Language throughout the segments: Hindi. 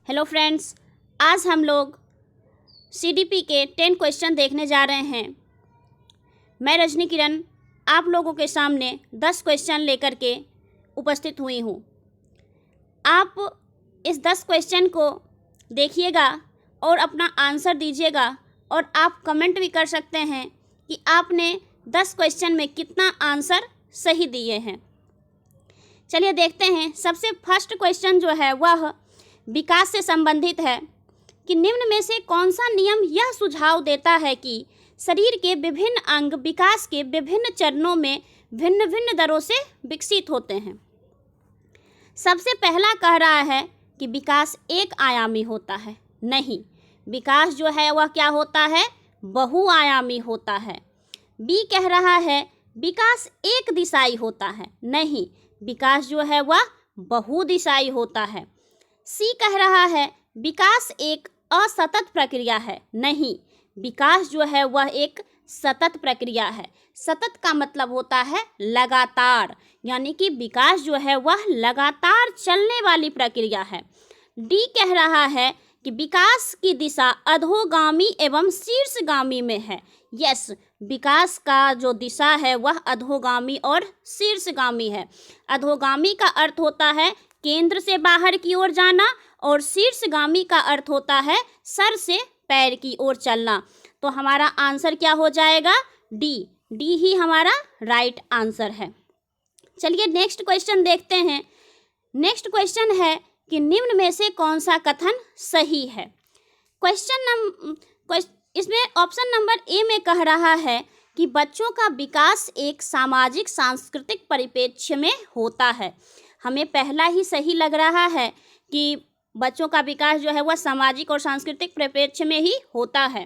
हेलो फ्रेंड्स, आज हम लोग सीडीपी के 10 क्वेश्चन देखने जा रहे हैं। मैं रजनी किरण आप लोगों के सामने 10 क्वेश्चन लेकर के उपस्थित हुई हूँ। आप इस 10 क्वेश्चन को देखिएगा और अपना आंसर दीजिएगा और आप कमेंट भी कर सकते हैं कि आपने 10 क्वेश्चन में कितना आंसर सही दिए हैं। चलिए देखते हैं। सबसे फर्स्ट क्वेश्चन जो है वह विकास से संबंधित है कि निम्न में से कौन सा नियम यह सुझाव देता है कि शरीर के विभिन्न अंग विकास के विभिन्न चरणों में भिन्न भिन्न दरों से विकसित होते हैं। सबसे पहला कह रहा है कि विकास एक आयामी होता है। नहीं, विकास जो है वह क्या होता है? बहुआयामी होता है। बी कह रहा है विकास एक दिशाई होता है। नहीं, विकास जो है वह बहुदिशाई होता है। सी कह रहा है विकास एक असतत प्रक्रिया है। नहीं, विकास जो है वह एक सतत प्रक्रिया है। सतत का मतलब होता है लगातार, यानी कि विकास जो है वह लगातार चलने वाली प्रक्रिया है। डी कह रहा है कि विकास की दिशा अधोगामी एवं शीर्षगामी में है। यस, विकास का जो दिशा है वह अधोगामी और शीर्षगामी है। अधोगामी का अर्थ होता है केंद्र से बाहर की ओर जाना और शीर्षगामी का अर्थ होता है सर से पैर की ओर चलना। तो हमारा आंसर क्या हो जाएगा? डी। डी ही हमारा राइट आंसर है। चलिए नेक्स्ट क्वेश्चन देखते हैं। नेक्स्ट क्वेश्चन है कि निम्न में से कौन सा कथन सही है। इसमें ऑप्शन नंबर ए में कह रहा है कि बच्चों का विकास एक सामाजिक सांस्कृतिक परिप्रेक्ष्य में होता है। हमें पहला ही सही लग रहा है कि बच्चों का विकास जो है वह सामाजिक और सांस्कृतिक परिप्रेक्ष्य में ही होता है।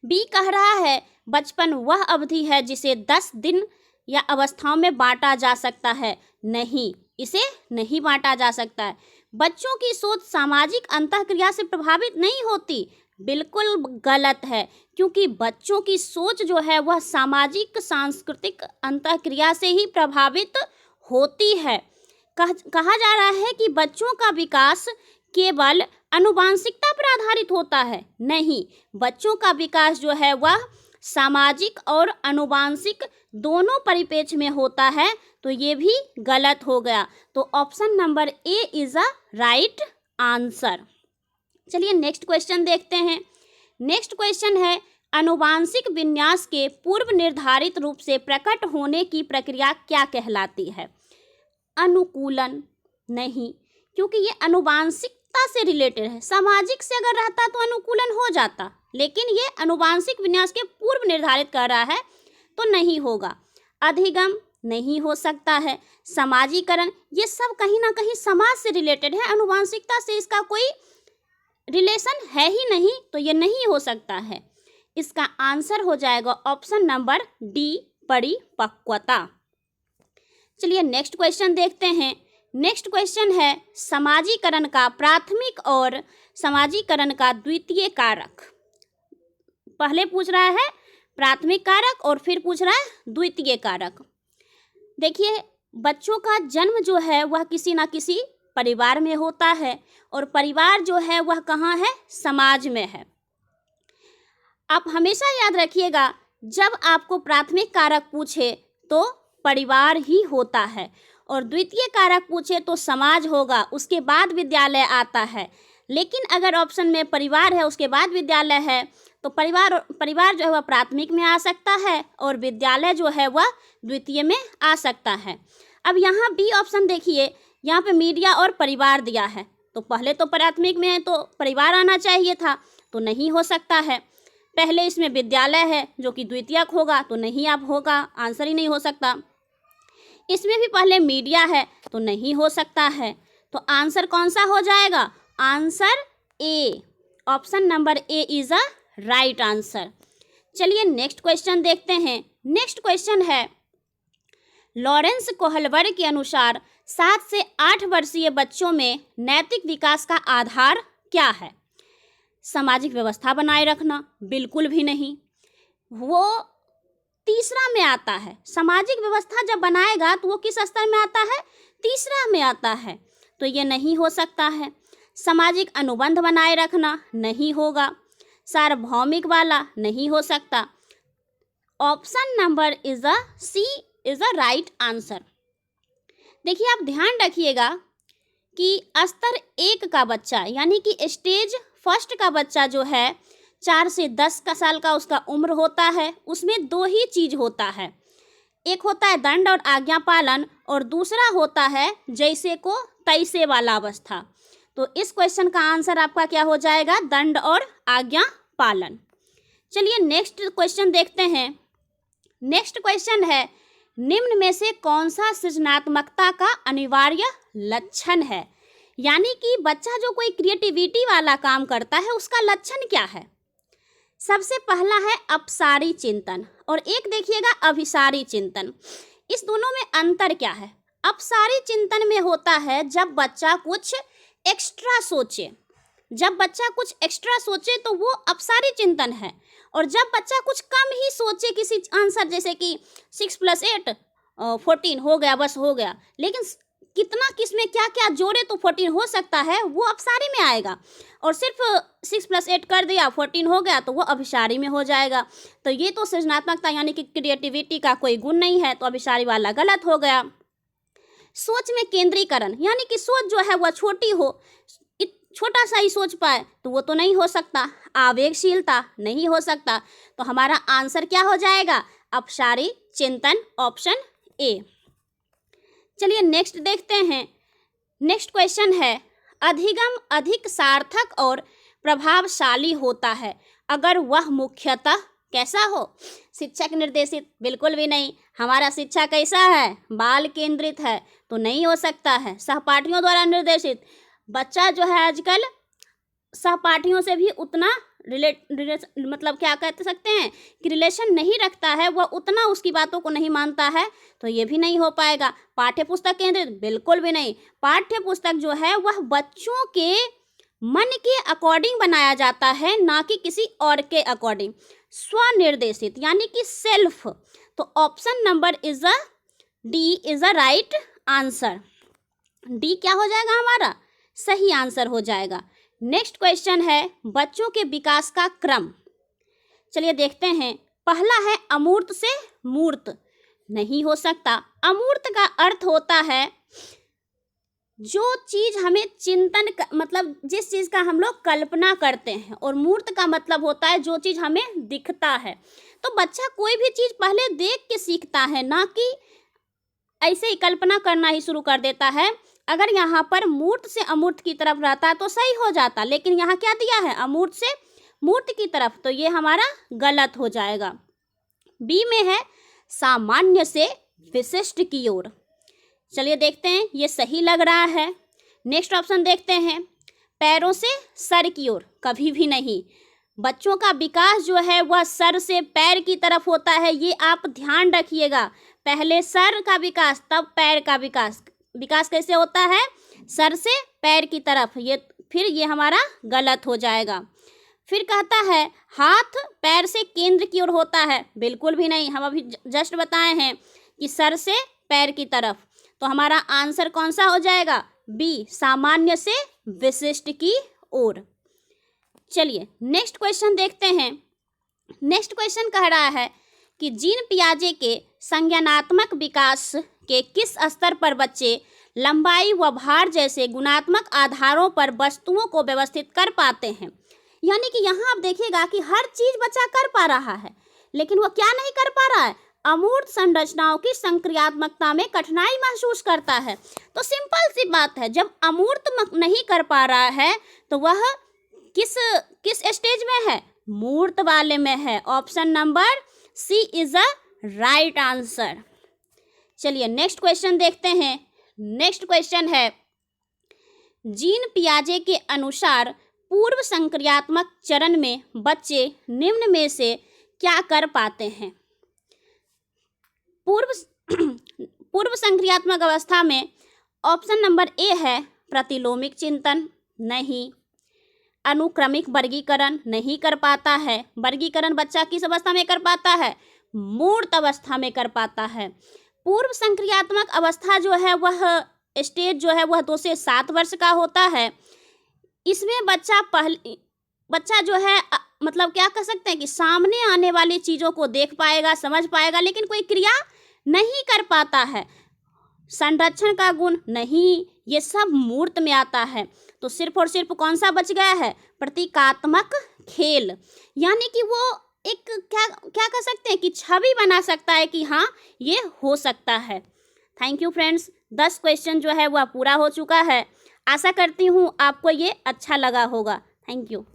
बी कह रहा है बचपन वह अवधि है जिसे 10 दिन या अवस्थाओं में बांटा जा सकता है। नहीं, इसे नहीं बांटा जा सकता है। बच्चों की सोच सामाजिक अंतःक्रिया से प्रभावित नहीं होती। बिल्कुल गलत है, क्योंकि बच्चों की सोच जो है वह सामाजिक सांस्कृतिक अंतःक्रिया से ही प्रभावित होती है। कहा जा रहा है कि बच्चों का विकास केवल आनुवांशिकता पर आधारित होता है। नहीं, बच्चों का विकास जो है वह सामाजिक और आनुवांशिक दोनों परिप्रेक्ष्य में होता है। तो ये भी गलत हो गया। तो option number A is a right answer. चलिए नेक्स्ट क्वेश्चन देखते हैं। नेक्स्ट क्वेश्चन है आनुवांशिक विन्यास के पूर्व निर्धारित रूप से प्रकट होने की प्रक्रिया क्या कहलाती है? अनुकूलन। नहीं, क्योंकि ये आनुवांशिकता से रिलेटेड है। सामाजिक से अगर रहता तो अनुकूलन हो जाता, लेकिन ये आनुवांशिक विन्यास के पूर्व निर्धारित कर रहा है तो नहीं होगा। अधिगम नहीं हो सकता है। समाजीकरण, ये सब कहीं ना कहीं समाज से रिलेटेड है, आनुवांशिकता से इसका कोई रिलेशन है ही नहीं, तो ये नहीं हो सकता है। इसका आंसर हो जाएगा ऑप्शन नंबर डी, परिपक्वता। चलिए नेक्स्ट क्वेश्चन देखते हैं। नेक्स्ट क्वेश्चन है समाजीकरण का प्राथमिक और समाजीकरण का द्वितीय कारक। पहले पूछ रहा है प्राथमिक कारक और फिर पूछ रहा है द्वितीय कारक। देखिए, बच्चों का जन्म जो है वह किसी ना किसी परिवार में होता है और परिवार जो है वह कहाँ है? समाज में है। आप हमेशा याद रखिएगा, जब आपको प्राथमिक कारक पूछे तो परिवार ही होता है और द्वितीय कारक पूछे तो समाज होगा, उसके बाद विद्यालय आता है। लेकिन अगर ऑप्शन में परिवार है उसके बाद विद्यालय है तो परिवार जो है वह प्राथमिक में आ सकता है और विद्यालय जो है वह द्वितीय में आ सकता है। अब यहाँ बी ऑप्शन देखिए, यहाँ पे मीडिया और परिवार दिया है, तो पहले तो प्राथमिक में है तो परिवार आना चाहिए था, तो नहीं हो सकता है। पहले इसमें विद्यालय है जो कि द्वितीयक होगा, तो नहीं आप होगा, आंसर ही नहीं हो सकता। इसमें भी पहले मीडिया है तो नहीं हो सकता है। तो आंसर कौन सा हो जाएगा? Answer A, option number A is a right answer. चलिए नेक्स्ट क्वेश्चन देखते हैं। नेक्स्ट क्वेश्चन है लॉरेंस कोहलवर्ग के अनुसार 7 से 8 वर्षीय बच्चों में नैतिक विकास का आधार क्या है? सामाजिक व्यवस्था बनाए रखना? बिल्कुल भी नहीं, वो तीसरा में आता है। सामाजिक व्यवस्था जब बनाएगा तो वो किस स्तर में आता है? तीसरा में आता है, तो ये नहीं हो सकता है। सामाजिक अनुबंध बनाए रखना नहीं होगा। सार्वभौमिक वाला नहीं हो सकता। Option number is a C is a right answer. देखिए आप ध्यान रखिएगा कि स्तर 1 का बच्चा यानी कि स्टेज फर्स्ट का बच्चा जो है 4 से 10 का साल का उसका उम्र होता है, उसमें 2 ही चीज होता है। एक होता है दंड और आज्ञा पालन और दूसरा होता है जैसे को तैसे वाला अवस्था। तो इस क्वेश्चन का आंसर आपका क्या हो जाएगा? दंड और आज्ञा पालन। चलिए नेक्स्ट क्वेश्चन देखते हैं। नेक्स्ट क्वेश्चन है, निम्न में से कौन सा सृजनात्मकता का अनिवार्य लक्षण है? यानी कि बच्चा जो कोई क्रिएटिविटी वाला काम करता है उसका लक्षण क्या है? सबसे पहला है अपसारी चिंतन और एक देखिएगा अभिसारी चिंतन। इस दोनों में अंतर क्या है? अपसारी चिंतन में होता है जब बच्चा कुछ एक्स्ट्रा सोचे, जब बच्चा कुछ एक्स्ट्रा सोचे तो वो अपसारी चिंतन है। और जब बच्चा कुछ कम ही सोचे किसी आंसर, जैसे कि 6 + 8 14 हो गया, बस हो गया, लेकिन कितना किस में क्या क्या जोड़े तो 14 हो सकता है, वो अपसारी में आएगा। और सिर्फ 6 + 8 कर दिया 14 हो गया तो वो अभिसारी में हो जाएगा। तो ये तो सृजनात्मकता यानी कि क्रिएटिविटी का कोई गुण नहीं है, तो अभिसारी वाला गलत हो गया। सोच में केंद्रीकरण यानी कि सोच जो है वह छोटी हो, छोटा सा ही सोच पाए तो वो तो नहीं हो सकता। आवेगशीलता नहीं हो सकता। तो हमारा आंसर क्या हो जाएगा? अपसारी चिंतन, ऑप्शन ए। चलिए नेक्स्ट देखते हैं। नेक्स्ट क्वेश्चन है, अधिगम अधिक सार्थक और प्रभावशाली होता है अगर वह मुख्यतः कैसा हो? शिक्षक निर्देशित? बिल्कुल भी नहीं। हमारा शिक्षा कैसा है? बाल केंद्रित है, तो नहीं हो सकता है। सहपाठियों द्वारा निर्देशित? बच्चा जो है आजकल सहपाठियों से भी उतना मतलब क्या कह सकते हैं कि रिलेशन नहीं रखता है, वह उतना उसकी बातों को नहीं मानता है, तो ये भी नहीं हो पाएगा। पाठ्य पुस्तक केंद्रित? बिल्कुल भी नहीं। पाठ्य पुस्तक जो है वह बच्चों के मन के अकॉर्डिंग बनाया जाता है, ना कि किसी और के अकॉर्डिंग। स्वनिर्देशित यानी कि सेल्फ। तो option number is a D is a right answer. D क्या हो जाएगा? हमारा सही आंसर हो जाएगा। नेक्स्ट क्वेश्चन है, बच्चों के विकास का क्रम। चलिए देखते हैं। पहला है अमूर्त से मूर्त। नहीं हो सकता। अमूर्त का अर्थ होता है जो चीज हमें चिंतन मतलब जिस चीज का हम लोग कल्पना करते हैं, और मूर्त का मतलब होता है जो चीज हमें दिखता है। तो बच्चा कोई भी चीज पहले देख के सीखता है, ना कि ऐसे ही कल्पना करना ही शुरू कर देता है। अगर यहाँ पर मूर्त से अमूर्त की तरफ रहता तो सही हो जाता, लेकिन यहाँ क्या दिया है? अमूर्त से मूर्त की तरफ, तो ये हमारा गलत हो जाएगा। बी में है सामान्य से विशिष्ट की ओर। चलिए देखते हैं, ये सही लग रहा है। नेक्स्ट ऑप्शन देखते हैं, पैरों से सर की ओर। कभी भी नहीं। बच्चों का विकास जो है वह सर से पैर की तरफ होता है, ये आप ध्यान रखिएगा। पहले सर का विकास तब पैर का विकास। विकास कैसे होता है? सर से पैर की तरफ। ये हमारा गलत हो जाएगा। फिर कहता है हाथ पैर से केंद्र की ओर होता है। बिल्कुल भी नहीं। हम अभी जस्ट बताए हैं कि सर से पैर की तरफ। तो हमारा आंसर कौन सा हो जाएगा? बी, सामान्य से विशिष्ट की ओर। चलिए नेक्स्ट क्वेश्चन देखते हैं। नेक्स्ट क्वेश्चन कह रहा है कि जीन पियाजे के संज्ञानात्मक विकास के किस स्तर पर बच्चे लंबाई व भार जैसे गुणात्मक आधारों पर वस्तुओं को व्यवस्थित कर पाते हैं? यानी कि यहाँ आप देखिएगा कि हर चीज बच्चा कर पा रहा है, लेकिन वो क्या नहीं कर पा रहा है? अमूर्त संरचनाओं की संक्रियात्मकता में कठिनाई महसूस करता है। तो सिंपल सी बात है, जब अमूर्त नहीं कर पा रहा है तो वह किस स्टेज में है? मूर्त वाले में है। Option number C is a right answer. चलिए नेक्स्ट क्वेश्चन देखते हैं। नेक्स्ट क्वेश्चन है, जीन पियाजे के अनुसार पूर्व संक्रियात्मक चरण में बच्चे निम्न में से क्या कर पाते हैं? पूर्व संक्रियात्मक अवस्था में ऑप्शन नंबर ए है प्रतिलोमिक चिंतन। नहीं। अनुक्रमिक वर्गीकरण नहीं कर पाता है। वर्गीकरण बच्चा किस अवस्था में कर पाता है? मूर्त अवस्था में कर पाता है। पूर्व संक्रियात्मक अवस्था जो है वह स्टेज जो है वह 2 से 7 वर्ष का होता है। इसमें बच्चा जो है मतलब क्या कह सकते हैं कि सामने आने वाली चीज़ों को देख पाएगा, समझ पाएगा, लेकिन कोई क्रिया नहीं कर पाता है। संरक्षण का गुण नहीं, ये सब मूर्त में आता है। तो सिर्फ और सिर्फ कौन सा बच गया है? प्रतीकात्मक खेल। यानी कि वो एक क्या कह सकते हैं कि छवि बना सकता है कि हाँ ये हो सकता है। थैंक यू फ्रेंड्स, 10 क्वेश्चन जो है वह पूरा हो चुका है। आशा करती हूँ आपको ये अच्छा लगा होगा। Thank you.